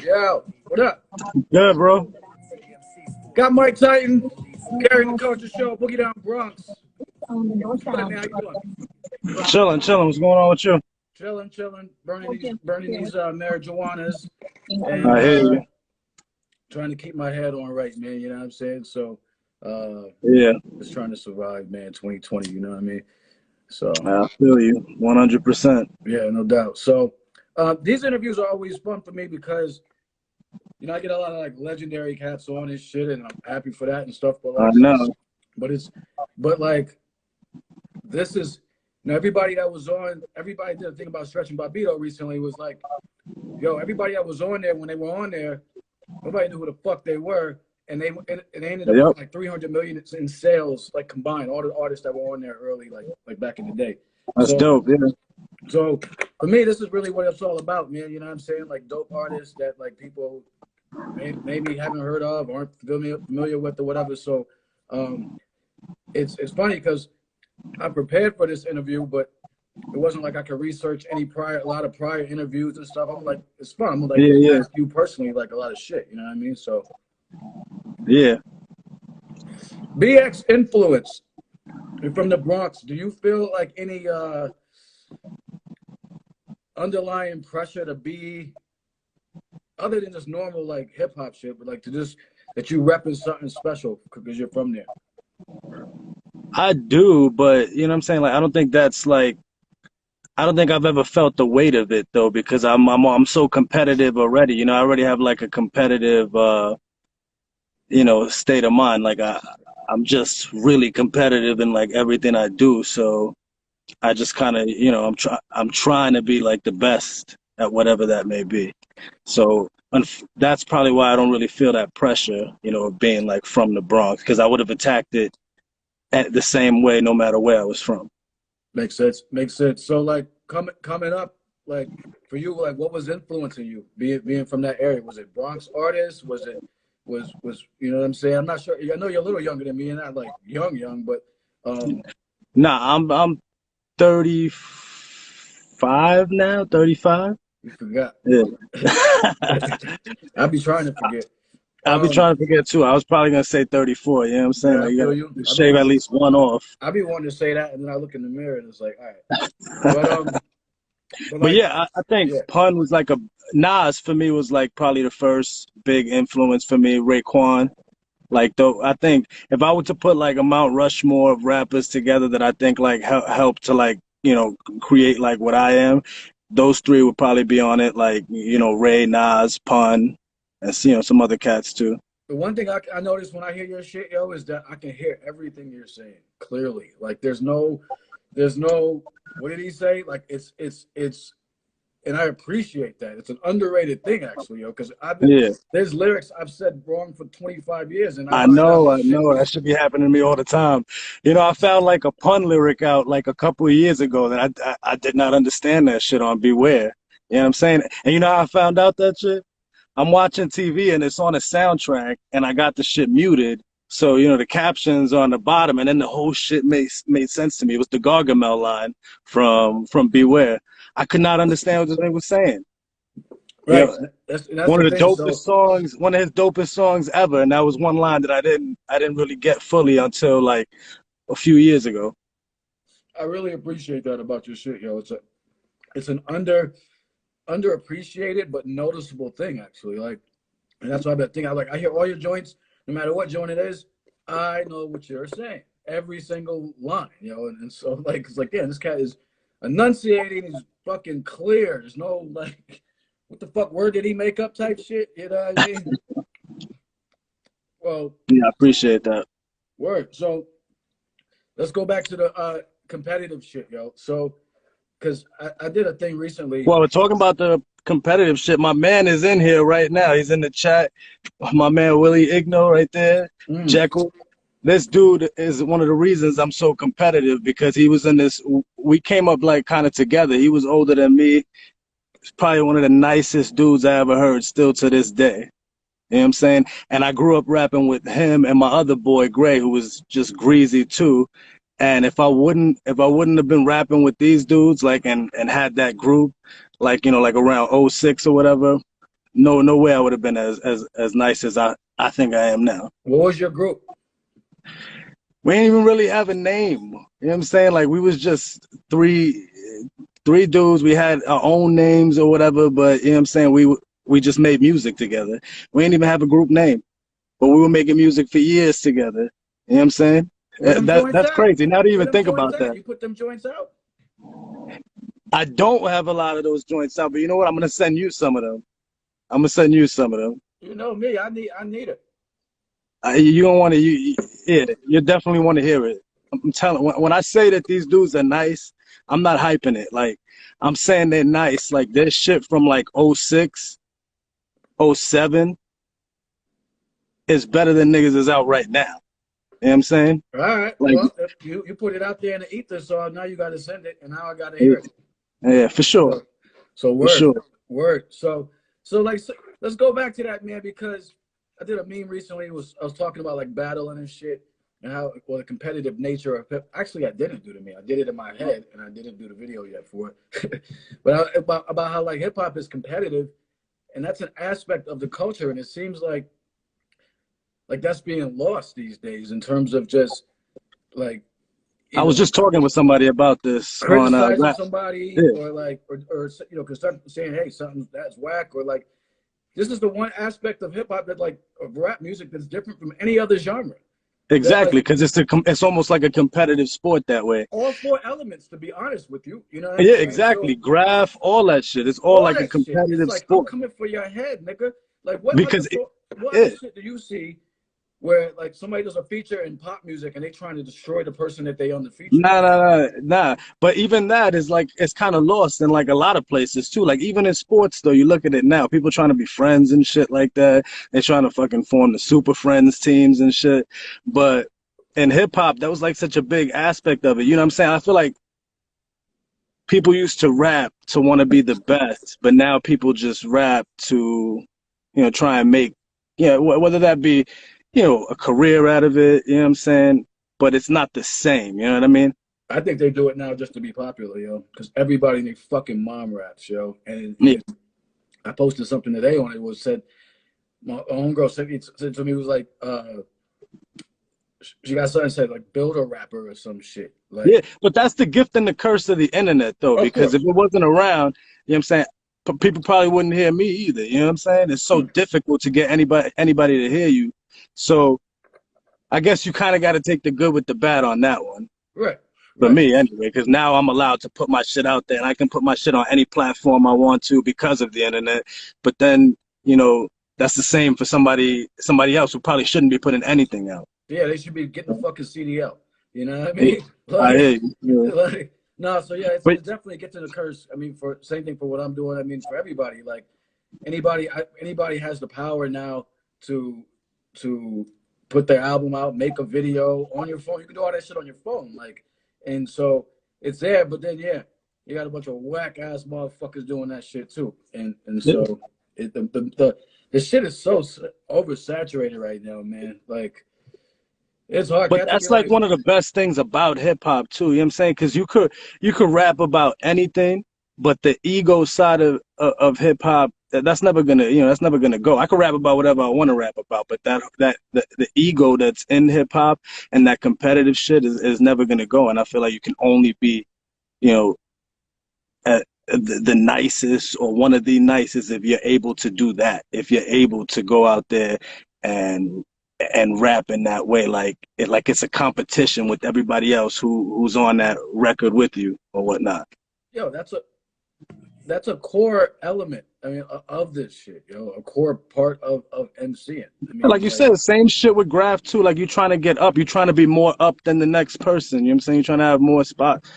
Yo, what up? Good, bro. Got Mike Titan, carrying the culture show, Boogie Down Bronx. What's good, man? How you doing? Chilling, chilling. What's going on with you? Chilling, burning these marijuanas, and I hear you. trying to keep my head on right, man. You know what I'm saying? So, Yeah, just trying to survive, man. 2020. You know what I mean? So, I feel you 100%. yeah, no doubt. So, these interviews are always fun for me because I get a lot of like legendary cats on and shit, and I'm happy for that and stuff. But I like, know. but like, this is everybody that was on. Everybody did a thing about Stretch and Bobbito recently. Was like, yo, everybody that was on there when they were on there, nobody knew who the fuck they were, and they ended up Yep. with like 300 million in sales, like combined, all the artists that were on there early, like back in the day. That's So, dope. Yeah. so for me, this is really what it's all about, man. You know what I'm saying? Like dope artists that like people maybe haven't heard of, aren't familiar with, or whatever. So, it's funny because I prepared for this interview, but it wasn't like I could research a lot of prior interviews and stuff. I'm like, it's fun. I'm like, Yeah. ask you personally, like a lot of shit. You know what I mean? So, Yeah. BX influence. You're from the Bronx. Do you feel like any underlying pressure to be other than just normal like hip hop shit, but like to just that you repping something special because you're from there? I do, but you know what I'm saying? Like, I don't think that's like, I don't think I've ever felt the weight of it though, because I'm so competitive already. I already have like a competitive, state of mind. Like I'm just really competitive in like everything I do. So I just kind of, I'm trying to be like the best at whatever that may be. So that's probably why I don't really feel that pressure, of being like from the Bronx, because I would have attacked it at the same way no matter where I was from. Makes sense. Makes sense. So like coming up, like for you, like what was influencing you being from that area? Was it Bronx artists? Was you know what I'm saying? I'm not sure. I know you're a little younger than me, and not like young, but Nah, I'm 35 now, 35. you forgot. Yeah. I'd be trying to forget. I'll be trying to forget too. I was probably gonna say 34. You know what I'm saying? Yeah, Like I you feel gotta you. shave at least one off. I be wanting to say that, and then I look in the mirror, and it's like, all right. But But like, yeah, I think yeah, Pun was like a Nas for me was like probably the first big influence for me. Raekwon. Like though, I think if I were to put like a Mount Rushmore of rappers together that I think like help to like create like what I am, those three would probably be on it. Like Ray, Nas, Pun, and some other cats too. the one thing I notice when I hear your shit, yo, is that I can hear everything you're saying clearly. Like there's no, what did he say? Like it's, and I appreciate that. It's an underrated thing, actually, yo, because Yeah, there's lyrics I've said wrong for 25 years, and I I found out know, this I shit know. That was should be happening to me all the time. I found like a Pun lyric out like a couple of years ago that I did not understand that shit on Beware. You know what I'm saying? And you know how I found out that shit? I'm watching TV and it's on a soundtrack and I got the shit muted. So, the captions on the bottom and then the whole shit made sense to me. It was the Gargamel line from Beware. I could not understand what this nigga was saying. You right. know, That's one the of the thing. So dopest songs, one of his dopest songs ever, and that was one line that I didn't really get fully until like a few years ago. I really appreciate that about your shit, yo. It's an underappreciated but noticeable thing, actually. Like, and that's why I've been thinking. I hear all your joints, no matter what joint it is. I know what you're saying, every single line, and so like, it's like, yeah, this cat is enunciating. He's fucking clear. There's no like, what the fuck word did he make up type shit. You know what I mean? Well, Yeah, I appreciate that. word. So let's go back to the competitive shit, yo. So, because I did a thing recently. Well, we're talking about the competitive shit. My man is in here right now. He's in the chat. My man Willie Igno right there. Mm, Jekyll. This dude is one of the reasons I'm so competitive because he was in this. We came up like kind of together. He was older than me. He's probably one of the nicest dudes I ever heard still to this day. You know what I'm saying? And I grew up rapping with him and my other boy Gray, who was just greasy too. And if I wouldn't have been rapping with these dudes, like and had that group, like like around '06 or whatever, no way I would have been as nice as I think I am now. What was your group? We didn't even really have a name. You know what I'm saying? Like we was just three dudes. We had our own names or whatever, but you know what I'm saying? We just made music together. We didn't even have a group name, but we were making music for years together. You know what I'm saying? Where them joints That's at? crazy. Now to Where even them think joints about at? that. You put them joints out? I don't have a lot of those joints out, but you know what? I'm gonna send you some of them. I'm gonna send you some of them. You know me. I need it. You don't want to. Yeah, you definitely want to hear it. I'm telling. When I say that these dudes are nice, I'm not hyping it. Like I'm saying they're nice. Like there's shit from like '06, '07 is better than niggas is out right now. You know what I'm saying? All right. Like Well, if you put it out there in the ether, so now you got to send it, and now I got to hear it. yeah, for sure. So For sure. word. So let's go back to that, man, because I did a meme recently. I was talking about like battling and shit, and how the competitive nature of hip. Actually, I didn't do to me. I did it in my head, and I didn't do the video yet for it. But about how like hip hop is competitive, and that's an aspect of the culture, and it seems like that's being lost these days in terms of just like I was just talking with somebody about this on criticizing rap. somebody, Yeah. or like or you know, cause start saying, hey, something that's whack, or like this is the one aspect of hip hop that like of rap music that's different from any other genre. Exactly, Like, because it's almost like a competitive sport that way. all four elements, to be honest with you, you know what I'm Yeah, saying? exactly. So Graph, all that shit. It's all all like a that shit, it's competitive like I'm sport. coming for your head, nigga. Like what other Because what yeah. other shit do you see where like somebody does a feature in pop music and they trying to destroy the person that they on the feature? Nah. But even that is like it's kind of lost in like a lot of places too. Like even in sports though, you look at it now, people trying to be friends and shit like that. They're trying to fucking form the super friends teams and shit. But in hip hop, that was like such a big aspect of it. You know what I'm saying? I feel like people used to rap to want to be the best, but now people just rap to, try and make, whether that be, a career out of it, you know what I'm saying? But it's not the same, you know what I mean? I think they do it now just to be popular, yo, because everybody needs fucking mom raps, yo. And Yeah. I posted something today on it. Was said my homegirl said to me, was like, she got something said like build a rapper or some shit. Like, Yeah, but that's the gift and the curse of the internet, though, of because course, if it wasn't around, you know what I'm saying, people probably wouldn't hear me either. You know what I'm saying? It's so difficult to get anybody to hear you. So I guess you kind of got to take the good with the bad on that one. right, For right. me, anyway, because now I'm allowed to put my shit out there, and I can put my shit on any platform I want to because of the internet. But then, that's the same for somebody else who probably shouldn't be putting anything out. Yeah, they should be getting the fucking CDL. You know what I mean? I hear you. Yeah. Like, no, so yeah, But it's definitely gets in the curse. I mean, for same thing for what I'm doing. I mean, for everybody, like anybody has the power now to put their album out, make a video on your phone. You can do all that shit on your phone, like, and so it's there. But then yeah, you got a bunch of whack ass motherfuckers doing that shit too, and so the shit is so oversaturated right now, man. Like. It's hard. But that's like one of the best things about hip hop too. You know what I'm saying? Because you could rap about anything, but the ego side of hip hop, that's never gonna go. I could rap about whatever I want to rap about, but the ego that's in hip hop and that competitive shit is never gonna go. And I feel like you can only be, the nicest or one of the nicest if you're able to do that. If you're able to go out there and rap in that way, like it's a competition with everybody else who's on that record with you or whatnot. Yo, that's a core element. I mean, of this shit, yo, a core part of MCing. I mean, like you said, same shit with Graph too. Like you're trying to get up, you're trying to be more up than the next person. You know what I'm saying? You're trying to have more spots.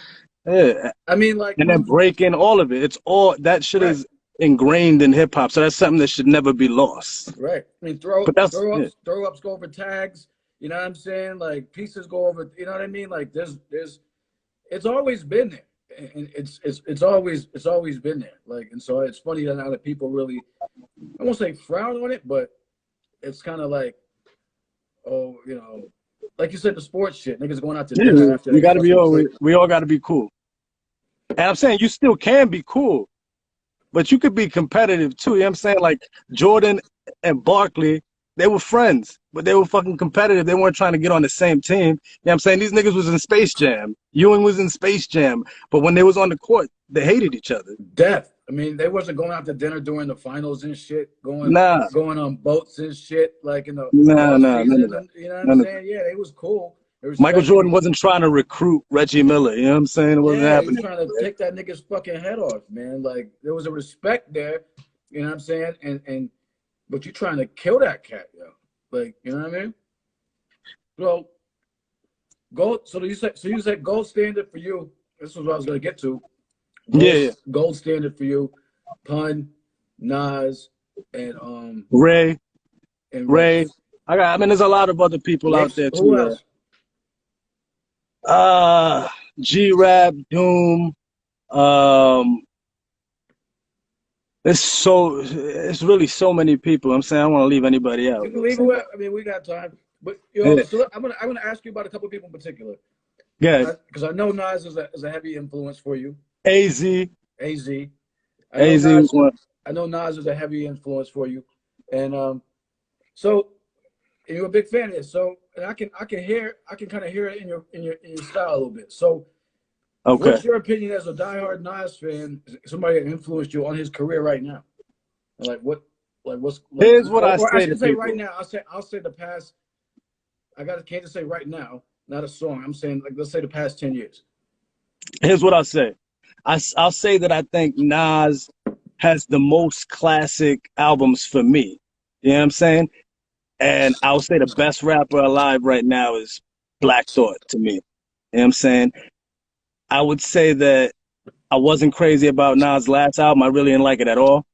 Yeah. I mean, like, and then breaking all of it. It's all that shit is ingrained in hip hop. So that's something that should never be lost. Right. I mean, throw ups go over tags. You know what I'm saying? Like pieces go over. You know what I mean? Like there's it's always been there, and it's always been there. Like, and so it's funny that now that people really, I won't say frown on it, but it's kind of like, oh, like you said, the sports shit. Niggas going out to dinner after. We all got to be cool. And I'm saying you still can be cool. but you could be competitive too. You know what I'm saying? Like Jordan and Barkley, they were friends, but they were fucking competitive. They weren't trying to get on the same team. You know what I'm saying? These niggas was in Space Jam. Ewing was in Space Jam, but when they was on the court, they hated each other. Death. I mean, they wasn't going out to dinner during the finals and shit, Nah, going on boats and shit, like in the nah, off nah, none of season. that. And, you know what I'm None of that. saying? Yeah, they was cool. They Michael respected Jordan each. wasn't trying to recruit Reggie Miller. You know what I'm saying? It wasn't Yeah, he was happening. trying to take that nigga's fucking head off, man. Like there was a respect there. You know what I'm saying? And but you trying to kill that cat, yo. Like you know what I mean? So gold. So you said gold standard for you. This is what I was gonna get to. Yeah, yeah. Gold standard for you. Pun, Nas, and Ray, Ray. Ray. I mean, there's a lot of other people out Next, there who too. else? G-Rap, Doom. Um, it's really so many people. I'm saying I don't want to leave anybody out. You can leave it with. I mean, we got time. But you know, Yeah. so I'm gonna ask you about a couple of people in particular. Good. Because I know Nas is a heavy influence for you. AZ. AZ. AZ was one. I know Nas is a heavy influence for you, and so and you're a big fan of it. So and I can kind of hear it in your style a little bit. So Okay. what's your opinion as a diehard Nas fan? Somebody that influenced you on his career right now, like what, like what's like, Here's what I or I say to should say people. right now. I'll say the past. Can't just say right now, not a song. I'm saying like let's say the past 10 years. Here's what I'll say. I'll say that I think Nas has the most classic albums for me. You know what I'm saying? And I'll say the best rapper alive right now is Black Thought to me. You know what I'm saying? I would say that I wasn't crazy about Nas' last album. I really didn't like it at all.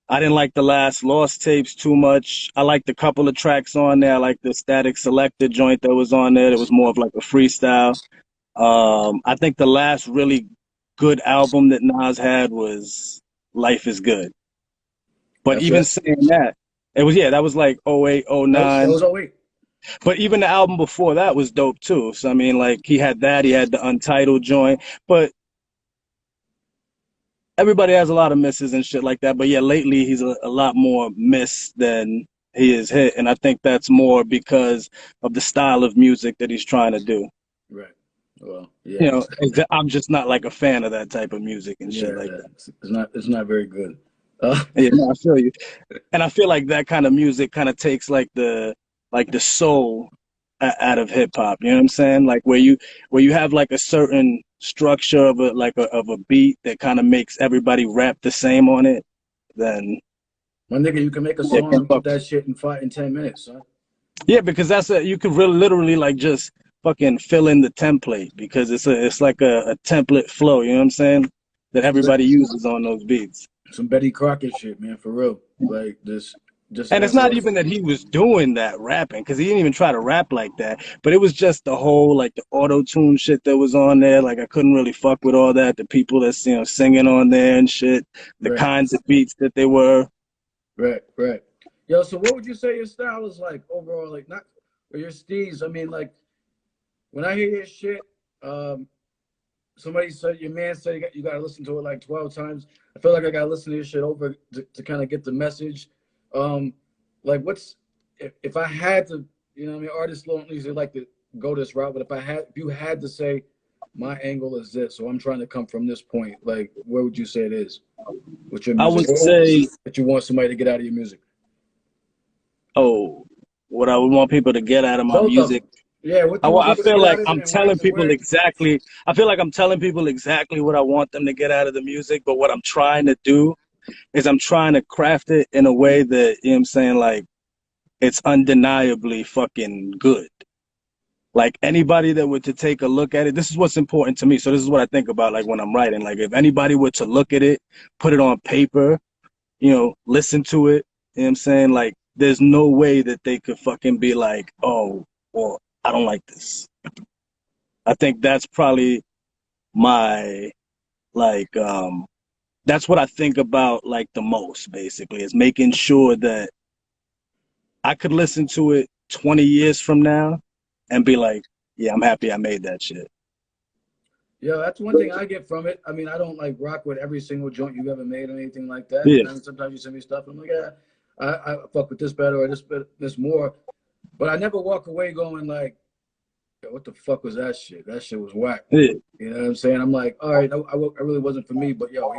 I didn't like the last Lost tapes too much. I liked a couple of tracks on there. I liked the Static Selector joint that was on there. It was more of like a freestyle. I think the last really good album that Nas had was Life is Good. But That's even right. saying that, that was like '08, That '09. was 08. But even the album before that was dope too. So I mean, like he had that, he had the Untitled joint. But everybody has a lot of misses and shit like that. But yeah, lately he's a lot more miss than he is hit, and I think that's more because of the style of music that he's trying to do. Right. Well, yeah. You know, I'm just not like a fan of that type of music and shit like that. It's not very good. Yeah, no, I feel you, and I feel like that kind of music kind of takes like the soul out of hip hop. You know what I'm saying? Like where you have like a certain structure of a beat that kind of makes everybody rap the same on it. Then my nigga, you can make a song and put that shit in 10 minutes, son. Yeah, because you could really literally like just fucking fill in the template because it's like a template flow. You know what I'm saying? That everybody uses on those beats. Some Betty Crocker shit, man, for real. Like this, just. And it's not even that he was doing that rapping, because he didn't even try to rap like that. But it was just the whole like the auto tune shit that was on there. Like I couldn't really fuck with all that. The people that's singing on there and shit. The Right. kinds of beats that they were. Right. Yo, so what would you say your style is like overall? Like not or your steez. I mean, like when I hear your shit, somebody said your man said you got to listen to it like 12 times. I feel like I got to listen to your shit over to kind of get the message. Like what's if I had to, you know what I mean, artists don't usually like to go this route, but if you had to say my angle is this, so I'm trying to come from this point, like where would you say it is with your music? I would say that you want somebody to get out of your music. Oh, what I would want people to get out of my Both music. of them. Yeah, what you I want people to feel get like out of I'm it and telling people where exactly. I feel like I'm telling people exactly what I want them to get out of the music. But what I'm trying to do is I'm trying to craft it in a way that, you know what I'm saying, like it's undeniably fucking good. Like anybody that were to take a look at it, this is what's important to me. So this is what I think about like when I'm writing. Like if anybody were to look at it, put it on paper, listen to it, you know what I'm saying? Like there's no way that they could fucking be like, oh, well, I don't like this. I think that's probably my like that's what I think about like the most basically is making sure that I could listen to it 20 years from now and be like, yeah, I'm happy I made that shit. Yeah, that's one thing I get from it. I mean, I don't like rock with every single joint you've ever made or anything like that. Yeah, And then sometimes you send me stuff, and I'm like, yeah, I fuck with this better or this more. But I never walk away going like, yo, what the fuck was that shit? That shit was whack. yeah, You know what I'm saying? I'm like, all right, I really wasn't for me, but yo,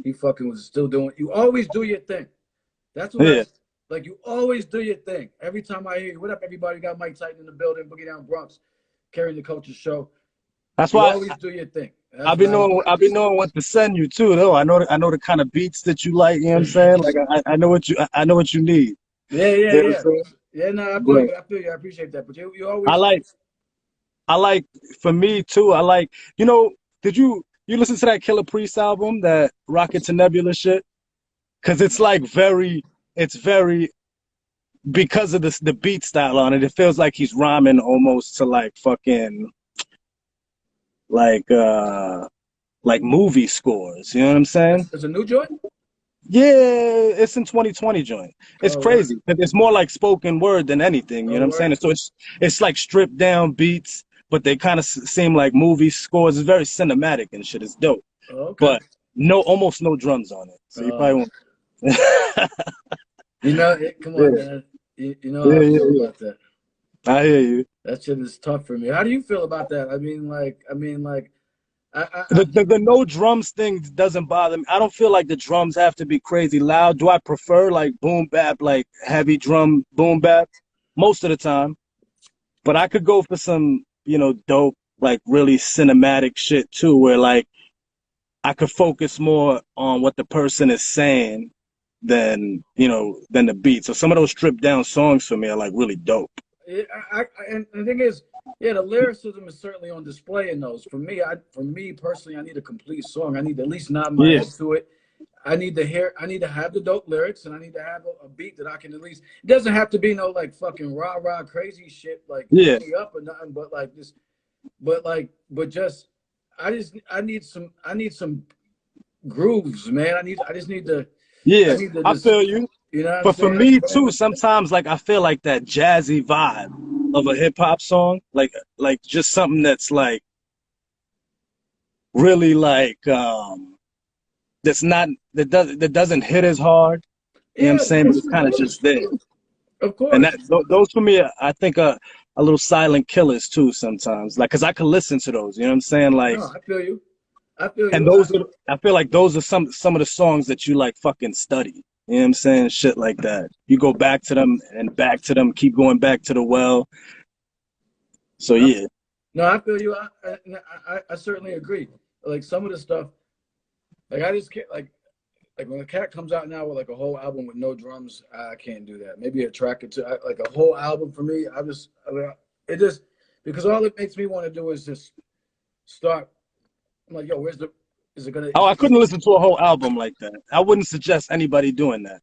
he fucking was still doing. You always do your thing. That's what yeah. like. You always do your thing. Every time I hear you, what up, everybody? Got Mike Titan in the building, Boogie Down Bronx, carrying the culture show. That's You why always do your thing. That's I've been what I. knowing what to send you too, though. I know the kind of beats that you like. You know what I'm saying? Like I know I know what you need. Yeah, You yeah, know what I'm yeah. saying? Yeah, no, I feel But you. I feel you. I appreciate that. But you I always. like I like for me too. I like you know. Did you listen to that Killer Priest album, that Rocket to Nebula shit? Because it's like it's very because of the beat style on it. It feels like he's rhyming almost to like fucking like uh like movie scores. You know what I'm saying? It's a new joint. Yeah, it's in 2020 joint. It's Oh, word. crazy. It's more like spoken word than anything. You know Oh, what I'm word. saying? So it's like stripped down beats, but they kind of seem like movie scores. It's very cinematic and shit. It's dope, Oh, okay. but almost no drums on it. So you probably Uh, won't. come on, Yeah, man. You know how yeah, I yeah, feel yeah. about that. I hear you. That shit is tough for me. How do you feel about that? I mean, like, The no drums thing doesn't bother me. I don't feel like the drums have to be crazy loud. Do I prefer like boom bap, like heavy drum boom bap most of the time? But I could go for some, dope, like really cinematic shit too, where like I could focus more on what the person is saying than the beat. So some of those stripped down songs for me are like really dope. and the thing is, yeah, the lyricism is certainly on display in those. For me personally, I need a complete song. I need to at least nod my Yeah, head to it. I need to have the dope lyrics, and I need to have a beat that I can at least. It doesn't have to be no like fucking rah rah crazy shit like yeah, turn me up or nothing, but like this, but just I need some grooves, man. I just need to I yeah. need to I just feel you. you know what I'm But for saying? me too, sometimes like I feel like that jazzy vibe of a hip hop song, like just something that's like really like that doesn't hit as hard. You know what I'm Yeah, saying? But it's of kind of course, just there. of And course. those for me, I think a little silent killers too sometimes. Like, cause I could listen to those. You know what I'm saying? Like, No, I feel you. I feel and you. I feel like those are some of the songs that you like fucking study. You know what I'm saying? Shit like that. You go back to them and back to them, keep going back to the well. So I, yeah, no, I feel you. I certainly agree. Like some of the stuff, like I just can't like when a cat comes out now with like a whole album with no drums, I can't do that. Maybe a track or two, like a whole album for me. It just because all it makes me want to do is just start. I'm like, yo, where's the? Is it gonna? oh, I couldn't listen to a whole album like that. I wouldn't suggest anybody doing that.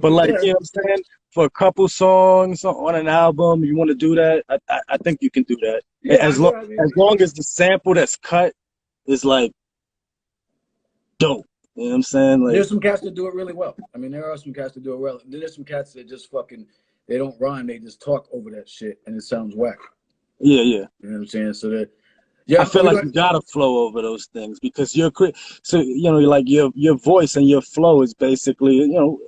But like, Yeah, you know what I'm saying? For a couple songs on an album, you want to do that? I think you can do that. yeah, yeah. I mean, As long as the sample that's cut is like dope. You know what I'm saying? Like, there's some cats that do it really well. I mean, there are some cats that do it well. Then there's some cats that just fucking they don't rhyme. They just talk over that shit, and it sounds whack. yeah, yeah. You know what I'm saying? So that, I yeah. feel like you gotta flow over those things because so like your voice and your flow is basically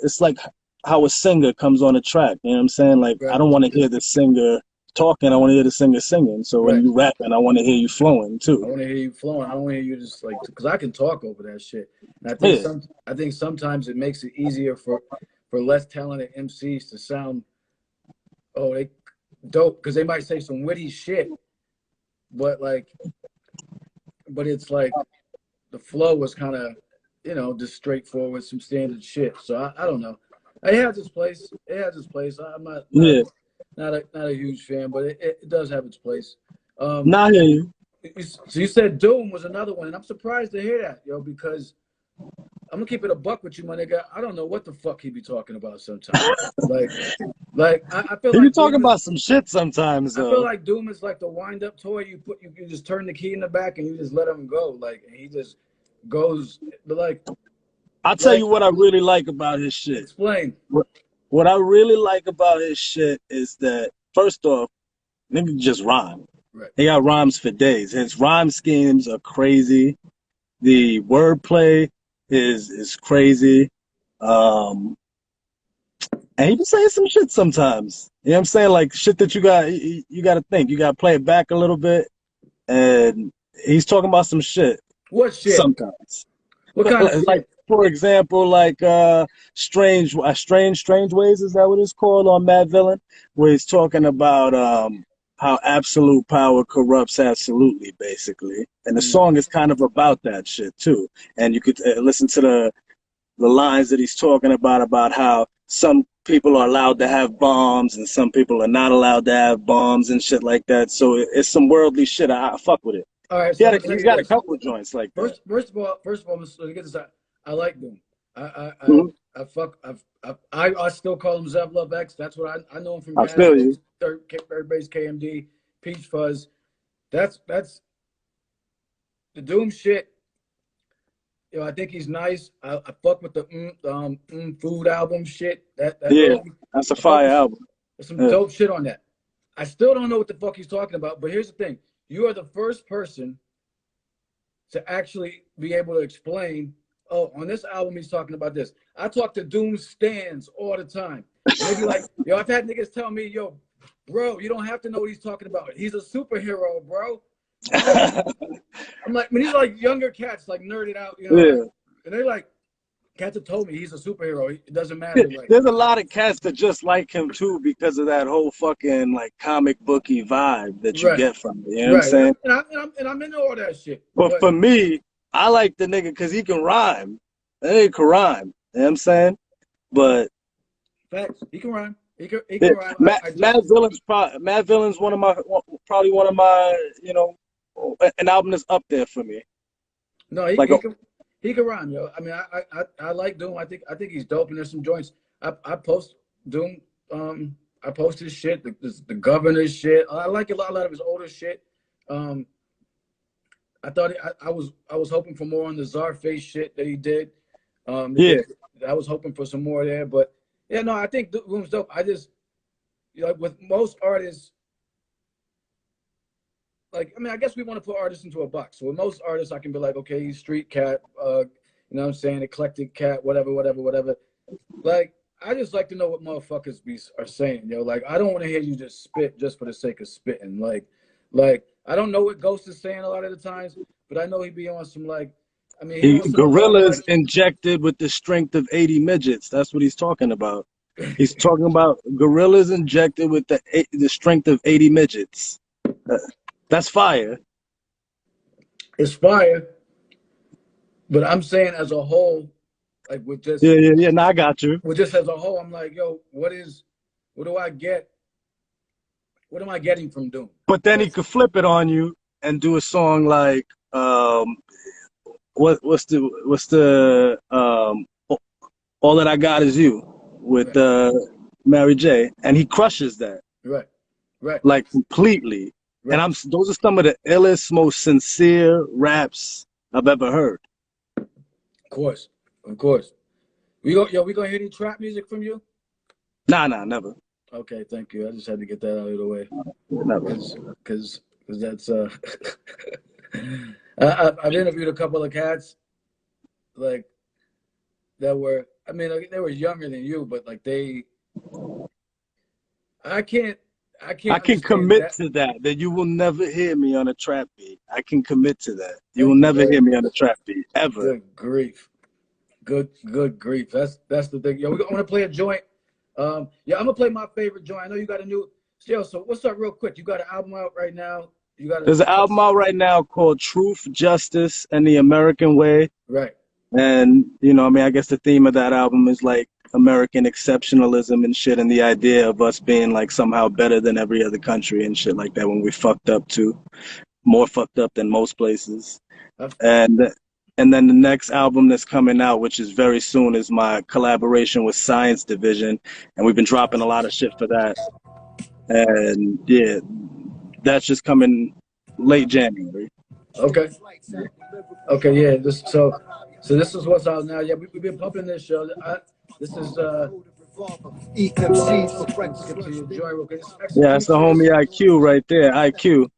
it's like how a singer comes on a track. You know what I'm saying? Like I Right, don't want to hear the singer talking. I want to hear the singer singing. So when right. you rapping, I want to hear you flowing I too. want to hear you flowing. I don't want to hear you just like because I can talk over that shit. And Yeah, I think sometimes it makes it easier for less talented MCs to sound they dope because they might say some witty shit, but it's like the flow was kind of just straightforward, some standard shit. So I don't know. It has its place. It has its place. I'm yeah. not a huge fan, but it does have its place. Now I hear you. So you said Doom was another one, and I'm surprised to hear that, because I'm gonna keep it a buck with you, my nigga. I don't know what the fuck he be talking about sometimes. Like, I feel You be like talking Doom is. about some shit sometimes I feel though. like Doom is like the wind up toy. You just turn the key in the back and you just let him go. Like and he just goes. But I'll tell like you what I really like about his shit. explain. What I really like about his shit is that first off, nigga just rhyme. right. He got rhymes for days. His rhyme schemes are crazy. The wordplay is crazy. Um, and he be saying some shit sometimes. You know what I'm saying? Like shit that you got to think. You got to play it back a little bit. And he's talking about some shit What shit? sometimes. What kind of Like shit? for example, like strange ways, is that what it's called on Mad Villain, where he's talking about how absolute power corrupts absolutely, basically, and the Mm. song is kind of about that shit too. And you could listen to the lines that he's talking about how some people are allowed to have bombs and some people are not allowed to have bombs and shit like that. So it's some worldly shit. I fuck with it. All right, so I'm gonna tell He's you got a this. couple of joints like that. First of all, let's get this out. I like Doom. Mhm. I still call him Zev Love X. That's what I know him from I Gas feel you. Base, Third Base KMD, Peach Fuzz. That's the Doom shit. You know, I think he's nice. I fuck with the Food album shit. That Yeah, early. that's a I fuck fire with album. some Yeah. dope shit on that. I still don't know what the fuck he's talking about, but here's the thing. You are the first person to actually be able to explain, oh, on this album he's talking about this. I talk to Doom stands all the time. And they be like, yo, I've had niggas tell me, yo, bro, you don't have to know what he's talking about. He's a superhero, bro. I'm like, when these are like younger cats, like nerded out, you know, Yeah. like, and they're like, cats have told me he's a superhero. It doesn't Yeah, matter. Like, there's a lot of cats that just like him too because of that whole fucking like comic booky vibe that you right, get from it. You know what I'm right. saying? And I'm into all that shit. But But for me, I like the nigga because he can rhyme. That nigga can rhyme. You know what I'm saying? But facts, he can rhyme. He yeah, can rhyme. I just Mad Villain's probably one of my an album that's up there for me. no, Like a, he can rhyme, yo. I mean, I like Doom. I think he's dope, and there's some joints. I post Doom. I post his shit, the governor's shit. I like a lot of his older shit. I thought I was hoping for more on the Czarface shit that he did. yeah, I was hoping for some more there, but yeah, no, I think Doom's dope. I just like with most artists. Like, I mean, I guess we want to put artists into a box. So with most artists, I can be like, okay, he's street cat, you know what I'm saying, eclectic cat, whatever. Like, I just like to know what motherfuckers are saying, yo. Like, I don't want to hear you just spit just for the sake of spitting. Like I don't know what Ghost is saying a lot of the times, but I know he be on some like, I mean, he on some gorillas like, injected with the strength of 80 midgets. That's what he's talking about. He's talking about gorillas injected with the strength of 80 midgets. That's fire. it's fire. But I'm saying as a whole, like with just Yeah. Now I got you. with just as a whole, I'm like, yo, what do I get? What am I getting from Doom? But then he could flip it on you and do a song like what's the All That I Got Is You with Right, Mary J, and he crushes that right, right, like completely. And right. those are some of the illest, most sincere raps I've ever heard. Of course. We gonna hear any trap music from you? Nah, never. Okay, thank you. I just had to get that out of the way, Never. because that's I've interviewed a couple of cats like that were, I mean, like, they were younger than you, but like I can't I can understand commit that. to that you will never hear me on a trap beat. I can commit to that. You will Thank you never very hear me on much. a trap beat ever. Good grief. Good grief. That's the thing. Yo, I'm gonna play a joint. Yeah, I'm gonna play my favorite joint. I know you got a new. Yo, so what's up, real quick? You got an album out right now. You got There's an album out right now called Truth, Justice, and the American Way. right. And, I mean, I guess the theme of that album is like American exceptionalism and shit, and the idea of us being like somehow better than every other country and shit like that when we fucked up too. More fucked up than most places. And then the next album that's coming out, which is very soon, is my collaboration with Science Division. And we've been dropping a lot of shit for that. And yeah, that's just coming late January. Okay. Okay. Yeah. So this is what's out now. Yeah, we've been pumping this show. This is skip to your joy real quick. Yeah, it's the homie IQ right there. IQ.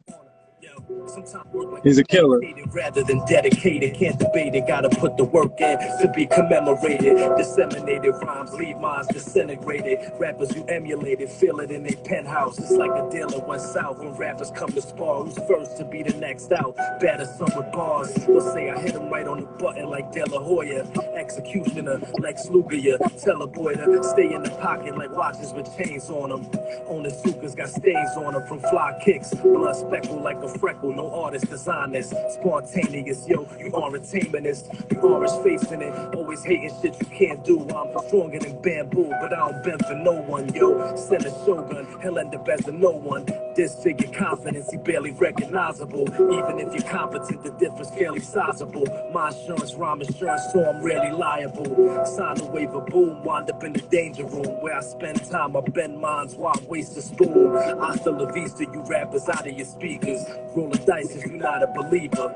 He's a killer. Rather than dedicated, can't debate it, gotta put the work in to be commemorated. Disseminated rhymes leave minds disintegrated. Rappers you emulated feel it in their penthouse. It's like a dealer went south when rappers come to spar. Who's first to be the next out? Batter some with bars. Let's say I hit him right on the button like De La Hoya. Executioner, Lex Luger, ya. Tell a boy to stay in the pocket like watches with chains on them. Onitsukas got stains on them from fly kicks. Blood speckled like a freckle, no artist design this. Spontaneous, yo, you are retainmentist. You orange facing it, always hating shit you can't do. I'm stronger than bamboo, but I don't bend for no one, yo. Send a shogun, he'll end up as a no one. Disfigure confidence, he barely recognizable. Even if you're competent, the difference fairly sizable. My insurance, rhyme insurance, so I'm rarely liable. Sign a waiver, boom, wind up in the danger room. Where I spend time, I bend minds while I waste a spoon. Hasta la vista, you rappers out of your speakers. Roll the dice if you're not a believer.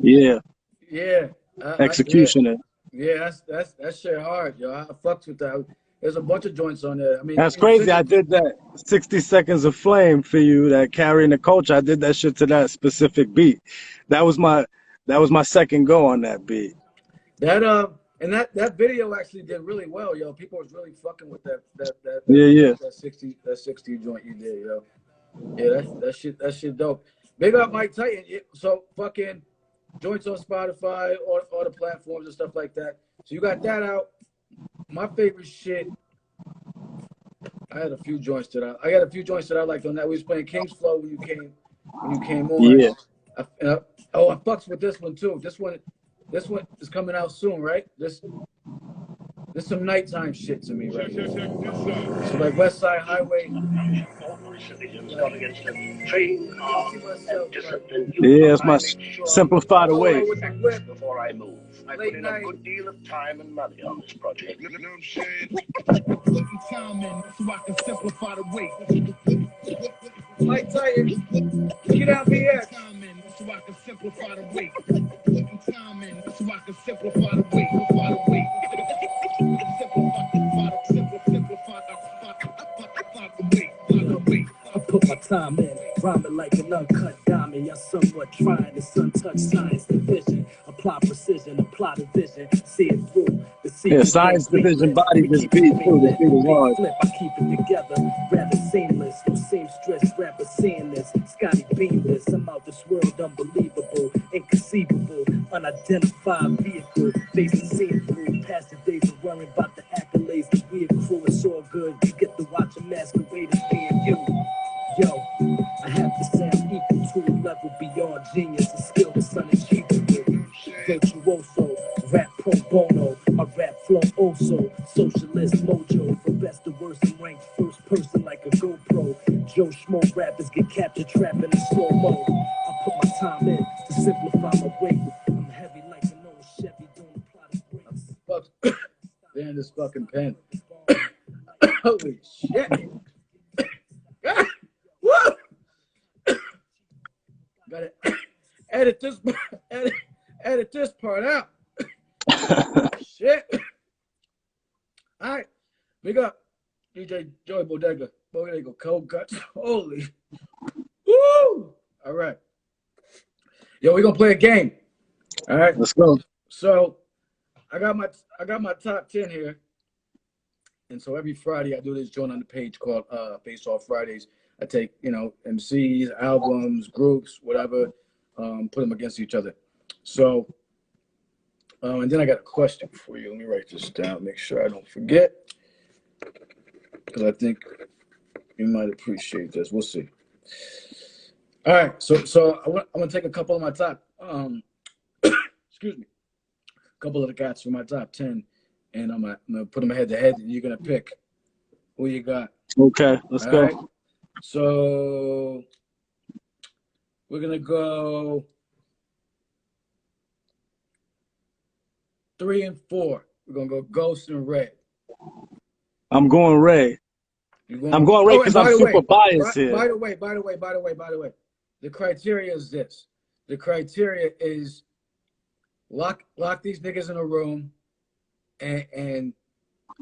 Yeah. Yeah. Executioner. Yeah, that shit hard, yo. I fucked with that. There's a bunch of joints on there. I mean, That's crazy. I did that 60 Seconds of Flame for you, that Carrying the Culture. I did that shit to that specific beat. That was my second go on that beat. That and that video actually did really well, yo. People was really fucking with that that 60 joint you did, yo. Yeah, that shit dope. Big up Mike Titan. So fucking joints on Spotify, all the platforms and stuff like that. So you got that out. My favorite shit. I got a few joints that I liked on that. We was playing King's Flow when you came on. Yeah. I fucks with this one too. This one is coming out soon, right? This some nighttime shit to me, right? So like West Side Highway. Yeah, it's my Simplified Away. Before I move, I put in a good deal of time and money on this project. You know what I'm saying? Time in so I can simplify the way. Mike Titan, get out here. Time in so I can simplify the way. Time in so I can simplify the way. I put my time in, rhyming like an uncut diamond. I'm somewhat trying this untouched science division. Apply precision, apply the vision, see it through. Yeah, science division body this beat too. This beat is hard. Flip, I keep it together, rather seamless. No seamstress, rapper seeing this. Scotty beam this. I'm out this world, unbelievable, inconceivable, unidentified vehicle. Facing seeing through, past the days of worrying about the accolades. The weird crew, it's all good. You get to watch a masquerade as being you. Yo, I have to sound equal to a level beyond genius. A skill that's unachievable. Virtuoso, rap pro bono. My rap flow also. Socialist mojo. From best to worst, I'm ranked first person like a GoPro. Joe Schmo rappers get captured trapping in slow mo. I put my time in to simplify my way. I'm heavy like an old Chevy, don't apply the brakes. Damn, this fucking pen. Holy shit. Woo! Gotta edit this part out. Shit. All right. Big up DJ Joey Bodega. Cold Guts. Holy. Woo! All right. Yo, we're gonna play a game. All right. Let's go. So I got my top 10 here. And so every Friday I do this joint on the page called Face Off Fridays. I take, MCs, albums, groups, whatever, put them against each other. So, and then I got a question for you. Let me write this down, make sure I don't forget, because I think you might appreciate this. We'll see. All right, so I'm gonna take a couple of my top, excuse me, a couple of the cats from my top 10, and I'm gonna put them head to head, and you're gonna pick who you got. Okay, let's go. Right? So we're gonna go 3 and 4. We're gonna go Ghost and Ray. I'm going Ray. I'm going Ray because I'm super biased here. By the way, the criteria is this. The criteria is lock these niggas in a room, and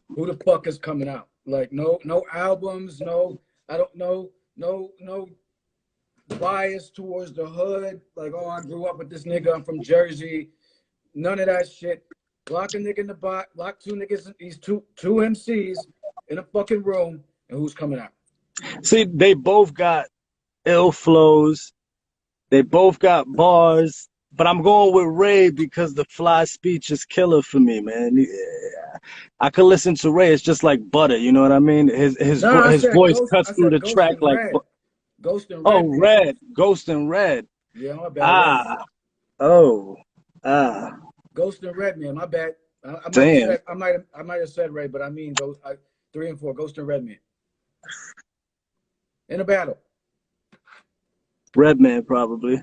who the fuck is coming out? Like no albums, no I don't know no bias towards the hood. Like, oh, I grew up with this nigga. I'm from Jersey. None of that shit. Lock a nigga in the box. Lock two niggas. These two MCs in a fucking room, and who's coming out? See, they both got ill flows. They both got bars. But I'm going with Ray because the fly speech is killer for me, man. Yeah. I could listen to Ray. It's just like butter. You know what I mean? His voice cuts through the Ghost track and like. Red. Ghost and Red. Oh, Red. Ghost and Red. Yeah, my bad. Ah. Oh. Ah. Ghost and Red, man. My bad. Damn. I might have said Ray, but I mean those 3 and 4. Ghost and Red, man. In a battle. Redman probably.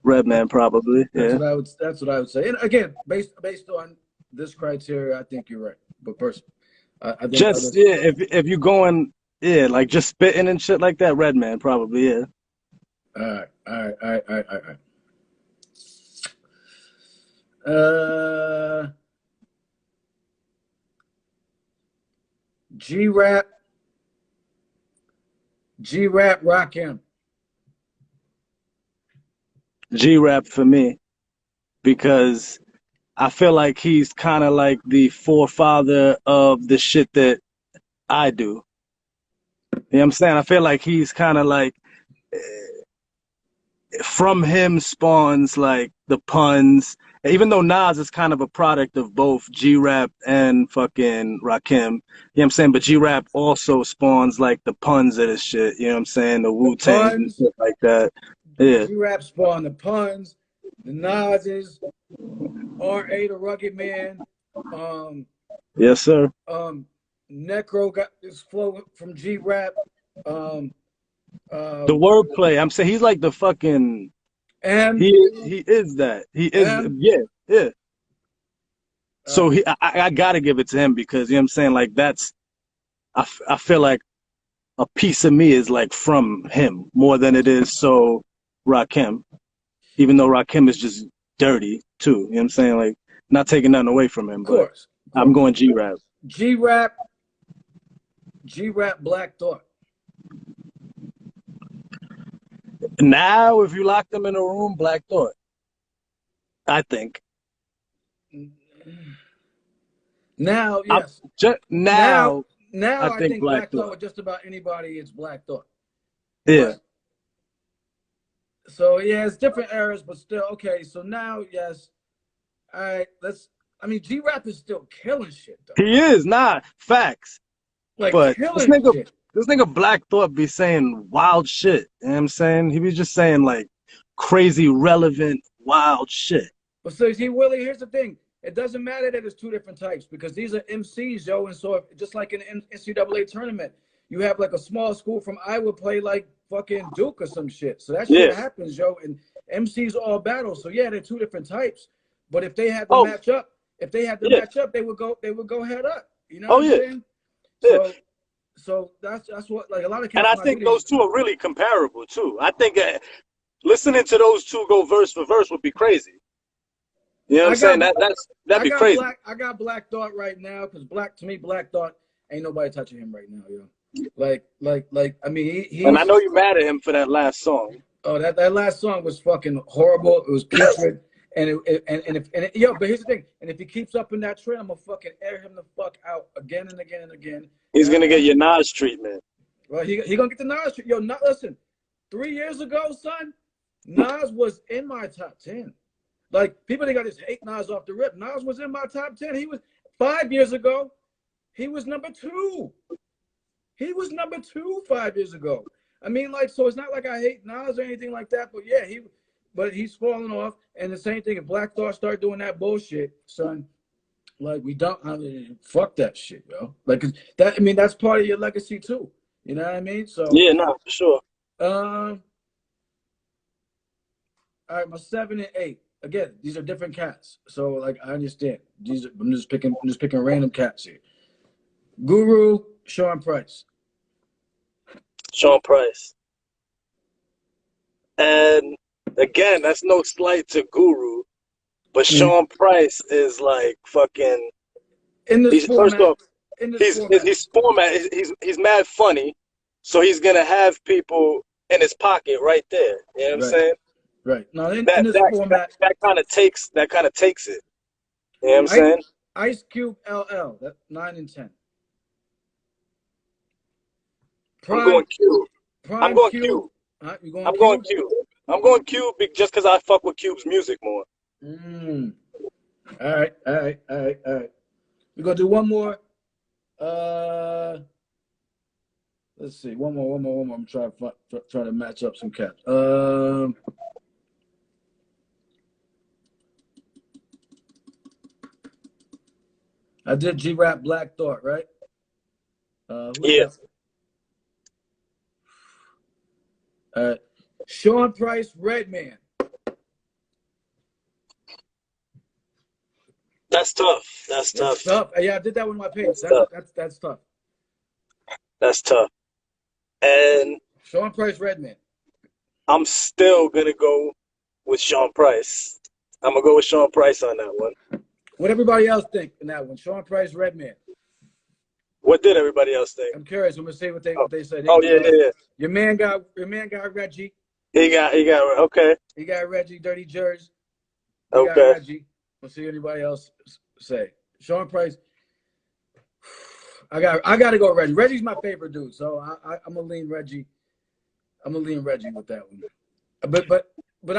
Yeah. That's what I would say. And again, based on this criteria, I think you're right. But personally, I think just if you're going like just spitting and shit like that, Redman probably, yeah. All right. G-Rap, Rakim. G-Rap for me, because I feel like he's kind of like the forefather of the shit that I do. You know what I'm saying? I feel like he's kind of like, from him spawns like the puns. Even though Nas is kind of a product of both G-Rap and fucking Rakim, you know what I'm saying? But G-Rap also spawns like the puns of this shit, you know what I'm saying? The Wu-Tangs and shit like that. Yeah. G-Rap spawned the puns, the Nas's, R.A. the Rugged Man. Yes, sir. Necro got this flow from G-Rap. The wordplay. I'm saying he's like the fucking. And he is that. He is. Yeah. So I gotta give it to him because you know what I'm saying. Like that's. I feel like a piece of me is like from him more than it is so Rakim. Even though Rakim is just dirty too. You know what I'm saying? Like not taking nothing away from him. Of course. I'm going G-Rap. G-Rap, Black Thought. Now, if you lock them in a room, Black Thought. I think. Now, yes. Now, I think Black Thought with just about anybody, it's Black Thought. Yeah. So yeah, it's different eras, but still okay. So now, yes. All right, G-Rap is still killing shit though. He is, facts. Like but killing shit. This nigga Black Thought be saying wild shit. You know what I'm saying? He be just saying like crazy, relevant, wild shit. But so Willie, here's the thing. It doesn't matter that it's 2 different types because these are MCs, yo. And so just like in an NCAA tournament, you have like a small school from Iowa play like fucking Duke or some shit. So that shit happens, yo. And MCs all battle. So yeah, they're 2 different types. But if they had to match up, they would go head up. You know what I'm saying? Yeah. So that's what like a lot of. And I think those 2 are really comparable too. I think listening to those 2 go verse for verse would be crazy. You know what I'm saying? That'd be crazy. I got Black Thought right now because Black Thought ain't nobody touching him right now, yo. Like I mean he and I know you're mad at him for that last song. Oh, that last song was fucking horrible. It was putrid. But here's the thing. And if he keeps up in that trend, I'm gonna fucking air him the fuck out again and again and again. He's gonna get your Nas treatment. Well, he gonna get the Nas treatment. Yo, listen. 3 years ago, son, Nas was in my top 10. Like people think I just hate Nas off the rip. Nas was in my top 10. He was 5 years ago. He was number 2. He was number 2 5 years ago. I mean, like, so it's not like I hate Nas or anything like that. But yeah, but he's falling off. And the same thing, if Black Thought start doing that bullshit, son, like fuck that shit, yo. Like that. I mean, that's part of your legacy too. You know what I mean? So yeah, no, for sure. All right, my 7 and 8. Again, these are different cats. So like I understand. I'm just picking random cats here. Guru, Sean Price. And again, that's no slight to Guru, but Sean Price is like fucking. In this format, in this format. his format. He's mad funny, so he's gonna have people in his pocket right there. You know what I'm Right. saying? Right. Now in That this that format, that kind of takes it. You know what I'm saying? Ice Cube LL, that's 9 and 10. I'm going Cube. Prime I'm going Cube. Cube. You going I'm Cube? going Cube. I'm going Cube just because I fuck with Cube's music more. All right. We're gonna do one more. Let's see. One more. I'm trying to match up some cats. I did G-Rap Black Thought, right? Yeah. All right. Sean Price, Redman. That's tough. That's That's tough. tough. Yeah, I did that with my page. That's tough. That's tough. And Sean Price, Redman. I'm still gonna go with Sean Price. I'm gonna go with Sean Price on that one. What everybody else think in that one? Sean Price, Redman. What did everybody else think? I'm curious. I'm gonna see what they said. Yeah. Your man got Reggie. He got okay. He got Reggie, Dirty Jersey. Okay. Got Reggie. We'll see what anybody else say. Sean Price. I got to go Reggie. Reggie's my favorite dude, so I'm gonna lean Reggie. I'm gonna lean Reggie with that one. But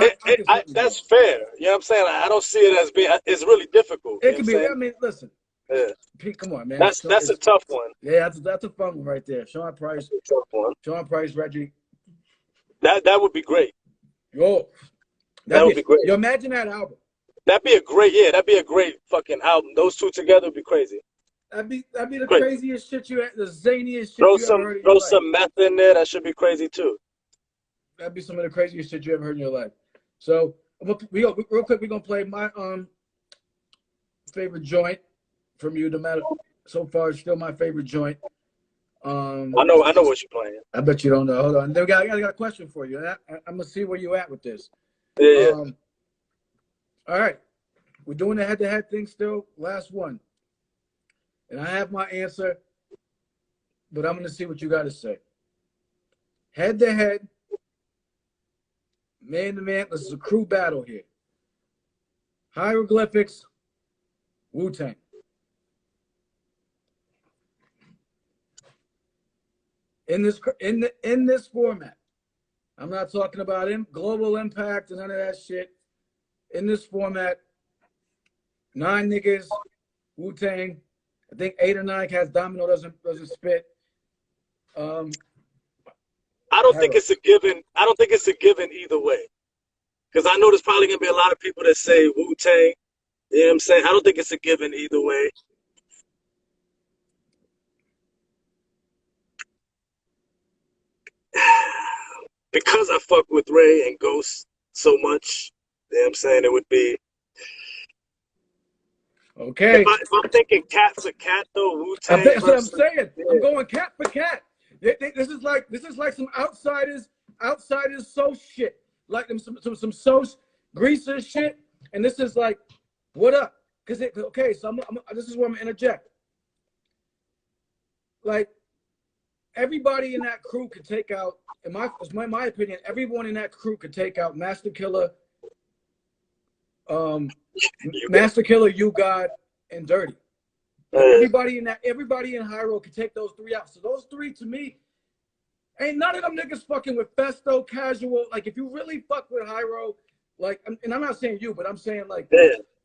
that's fair. You know what I'm saying? I don't see it as being. It's really difficult. It can be. I mean, listen. Yeah. Pete, come on, man. That's a tough one. Yeah, that's a fun one right there. Sean Price. That's a tough one. Sean Price, Reggie. That would be great. Yo, that would be great. Yo, imagine that album. That'd be a great fucking album. Those two together would be crazy. That'd be the craziest shit the zaniest shit throw you ever heard in throw your some life. meth in there. That should be crazy too. That'd be some of the craziest shit you ever heard in your life. So real quick, we're gonna play my favorite joint from you. No matter so far, it's still my favorite joint. I know what you're playing. I bet you don't know. Hold on. I got a question for you. I'm gonna see where you at with this. Yeah. All right. We're doing the head-to-head thing still. Last one. And I have my answer, but I'm gonna see what you got to say. Head-to-head, man-to-man. This is a crew battle here. Hieroglyphics, Wu-Tang. In this format, I'm not talking about global impact and none of that shit. In this format, 9 niggas, Wu-Tang. I think 8 or 9 cats. Domino doesn't spit. I don't think it's a given. I don't think it's a given either way, because I know there's probably gonna be a lot of people that say Wu-Tang. You know what I'm saying? I don't think it's a given either way. Because I fuck with Ray and Ghost so much, you know what I'm saying, it would be. Okay. If I'm thinking cat for cat though, Wu-Tang. That's what I'm saying. Yeah. I'm going cat for cat. This is like some outsiders so shit. Like some so greaser shit. And this is like, what up? So this is where I'm gonna interject. Like, everybody in that crew could take out, in my opinion, everyone in that crew could take out Master Killer, You God, and Dirty. Everybody in Hyro could take those 3 out. So those 3 to me, ain't none of them niggas fucking with Festo, Casual. Like, if you really fuck with Hyro, like, and I'm not saying you, but I'm saying like,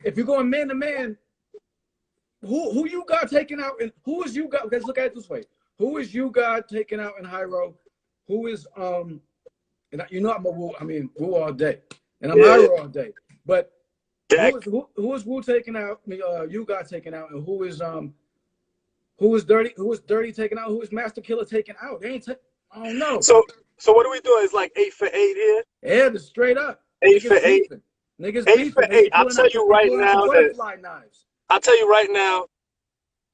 if you're going man to man, who you got taken out, and who is you got? Let's look at it this way. Who is you got taken out in Hyro? Who is and you know I'm a Wu. I mean Wu all day, and I'm Hyro all day. But who is Wu taken out? You got taken out, and who is Dirty? Who is Dirty taken out? Who is Master Killer taken out? They ain't. I don't know. So what are we doing? It's like 8 for 8 here. Yeah, just straight up. 8 for 8. Niggas 8 for 8. I'll tell you right now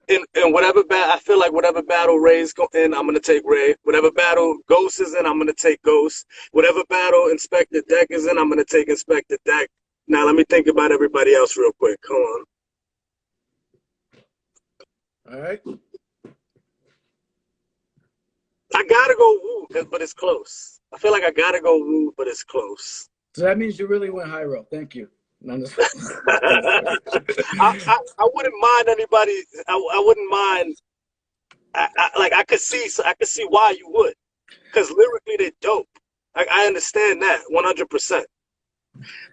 in whatever battle, I feel like whatever battle Ray's in, I'm gonna take Ray. Whatever battle Ghost is in, I'm gonna take Ghost. Whatever battle Inspector Deck is in, I'm gonna take Inspector Deck. Now let me think about everybody else real quick. Hold on. All right. but it's close. I feel like I gotta go Wu, but it's close. So that means you really went high road. Thank you. I wouldn't mind anybody. I wouldn't mind. I could see why you would, because lyrically they're dope. I understand that 100%.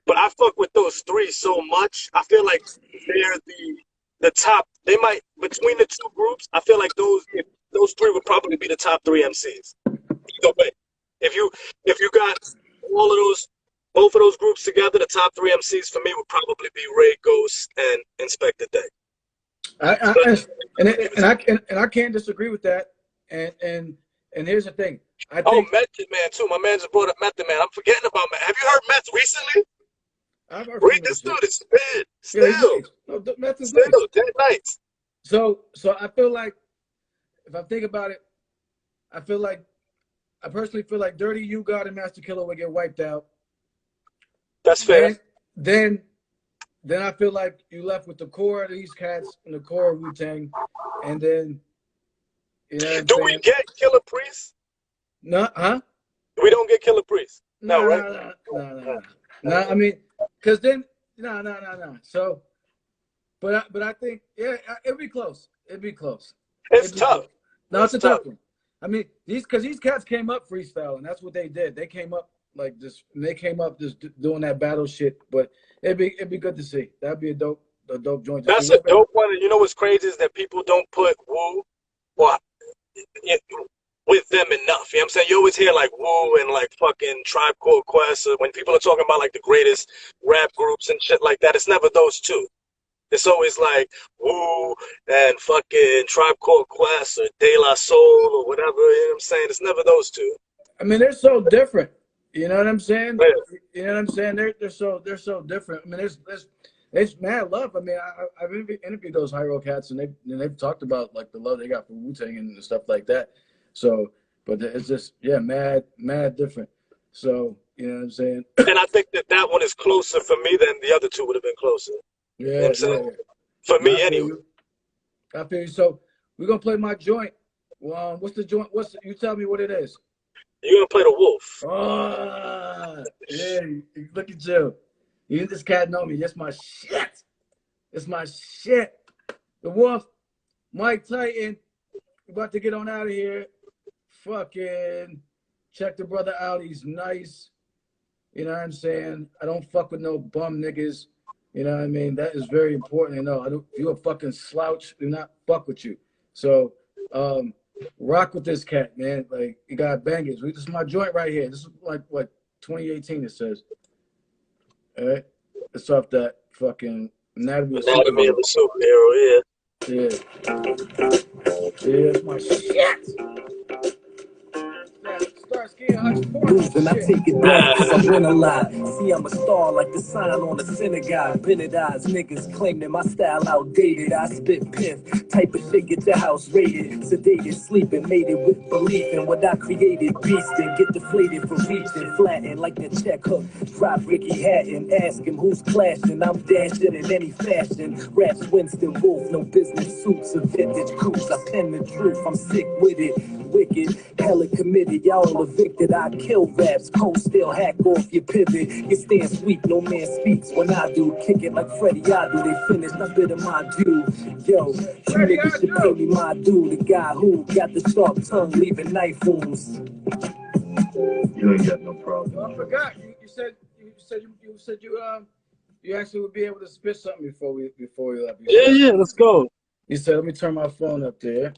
But I fuck with those three so much. I feel like they're the top. They might, between the two groups, I feel like those three would probably be the top three MCs. Either way, if you got all of those, both of those groups together, the top three MCs for me would probably be Ray, Ghost, and Inspector Day. I can't disagree with that. And here's the thing. I think, Method Man too. My man just brought up Method Man. I'm forgetting about Method. Have you heard Meth recently? I've heard This dude is spin. Still. Yeah, no, Meth is Still, nice. Dead Nights. So I feel like, if I think about it, I personally feel like Dirty U God and Master Killer would get wiped out. That's fair. Then I feel like you left with the core of these cats and the core of Wu-Tang, and then do we get Killer Priest? No, huh? We don't get Killer Priest. No, right? No. I mean, because then no. So, but I think it'd be close. It's tough. No, it's a tough one. I mean, these cats came up freestyle, and that's what they did. They came up like this. They came up just doing that battle shit. But it'd be good to see. That'd be a dope joint. That's a dope one. And you know what's crazy is that people don't put Wu with them enough. You know what I'm saying? You always hear like Wu and like fucking Tribe Called Quest, or when people are talking about like the greatest rap groups and shit like that. It's never those two. It's always like Wu and fucking Tribe Called Quest or De La Soul or whatever. You know what I'm saying? It's never those two. I mean, they're so different. You know what I'm saying? Yeah. You know what I'm saying? They're so different. I mean, there's mad love. I mean, I've interviewed those Hyro cats, and they've talked about like the love they got for Wu-Tang and stuff like that. So, but it's just mad different. So, you know what I'm saying? And I think that one is closer for me than the other two would have been closer. Yeah, you know what I'm saying? For me, anyway. I feel you. So we're gonna play my joint. What's the joint? You tell me what it is. You're gonna play the Wolf. Oh, yeah. Look at you. You and this cat know me. That's my shit. It's my shit. The Wolf, Mike Titan. We're about to get on out of here. Fucking check the brother out. He's nice. You know what I'm saying? I don't fuck with no bum niggas. You know what I mean? That is very important to know. If you're a fucking slouch, do not fuck with you. So, rock with this cat, man. Like, you got bangers. This is my joint right here. This is like, what, 2018 it says. All right? It's off that fucking Anatomy of a Superhero, yeah. Yeah, it's my shit. Losing, I take it back, 'cause I win a lot. See, I'm a star like the sign on a synagogue. Benedized niggas claim that my style outdated. I spit pith, type of shit get your house raided. Sedated, sleeping, made it with belief in what I created. Beastin', get deflated for reaching, flattened like the check hook. Drop Ricky Hatton, ask him who's clashing. I'm dashing in any fashion. Raps Winston Wolf, no business suits or vintage coups. I pen the truth, I'm sick with it. Wicked, hella committed, y'all evicted. I kill raps, cold still hack off your pivot. You stand sweet, no man speaks when I do. Kick it like Freddie, I do. They finish, a bit of my due. Yo, you niggas should pay me my due. The guy who got the sharp tongue, leaving knife wounds. You ain't got no problem. I forgot. You actually would be able to spit something before we left. Yeah, let's go. You said, let me turn my phone up there.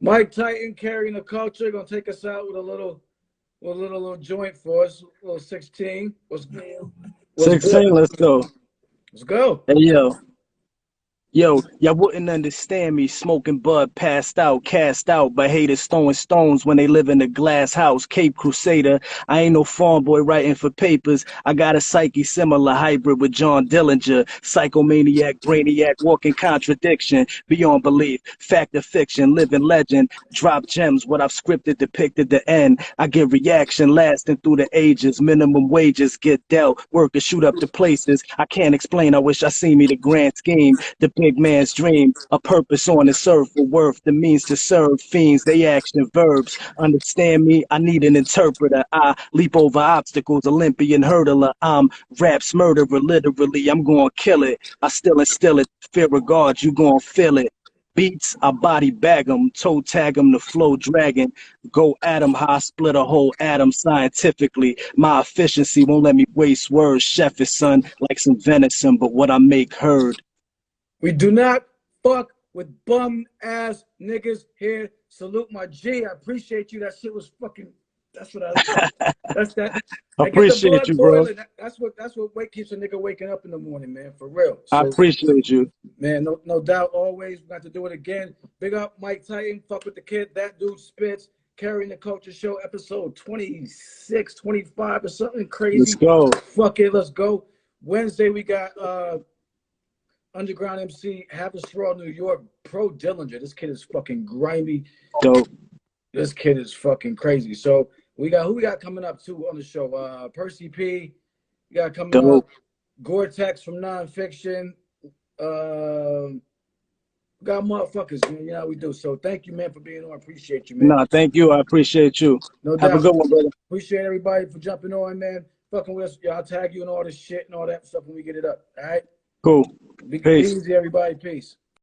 Mike Titan carrying the culture, gonna take us out with a little joint for us, a little 16. What's 16, let's go. Let's go. Hey, Yo, y'all wouldn't understand me smoking bud, passed out, cast out by haters throwing stones when they live in a glass house. Cape Crusader, I ain't no farm boy writing for papers. I got a psyche similar hybrid with John Dillinger. Psychomaniac, brainiac, walking contradiction, beyond belief. Fact or fiction, living legend. Drop gems, what I've scripted, depicted the end. I get reaction lasting through the ages. Minimum wages get dealt. Workers shoot up the places. I can't explain, I wish I seen me the grand scheme. Depending big man's dream. A purpose on this earth, a worth, the means to serve fiends, they action verbs. Understand me? I need an interpreter. I leap over obstacles, Olympian hurdler. I'm rap's murderer, literally. I'm gonna kill it. I still instill it. Fear of God, you gonna feel it. Beats, I body bag 'em, toe tag 'em, the flow dragon. Go at 'em, how I split a whole atom scientifically. My efficiency won't let me waste words. Chef is son, like some venison, but what I make heard. We do not fuck with bum ass niggas here. Salute my G. I appreciate you. That shit was fucking. That's what I. That's that. Appreciate you, bro. That's what keeps a nigga waking up in the morning, man. For real. I appreciate you. Man, no doubt. Always got to do it again. Big up Mike Titan. Fuck with the kid. That dude spits. Carrying the Culture Show, episode 26, 25 or something crazy. Let's go. Fuck it. Let's go. Wednesday we got Underground MC, Haverstraw, New York, Pro Dillinger. This kid is fucking grimy. Dope. This kid is fucking crazy. So who we got coming up too on the show? Percy P. We got coming up. Gore-Tex from Nonfiction. We got motherfuckers, man. You know how we do. So thank you, man, for being on. I appreciate you, man. Nah, thank you. I appreciate you. No doubt. Have a good one, brother. Appreciate everybody for jumping on, man. Fucking with us. Yeah, I'll tag you and all this shit and all that stuff when we get it up. All right? Cool. Be Peace. easy, everybody. Peace.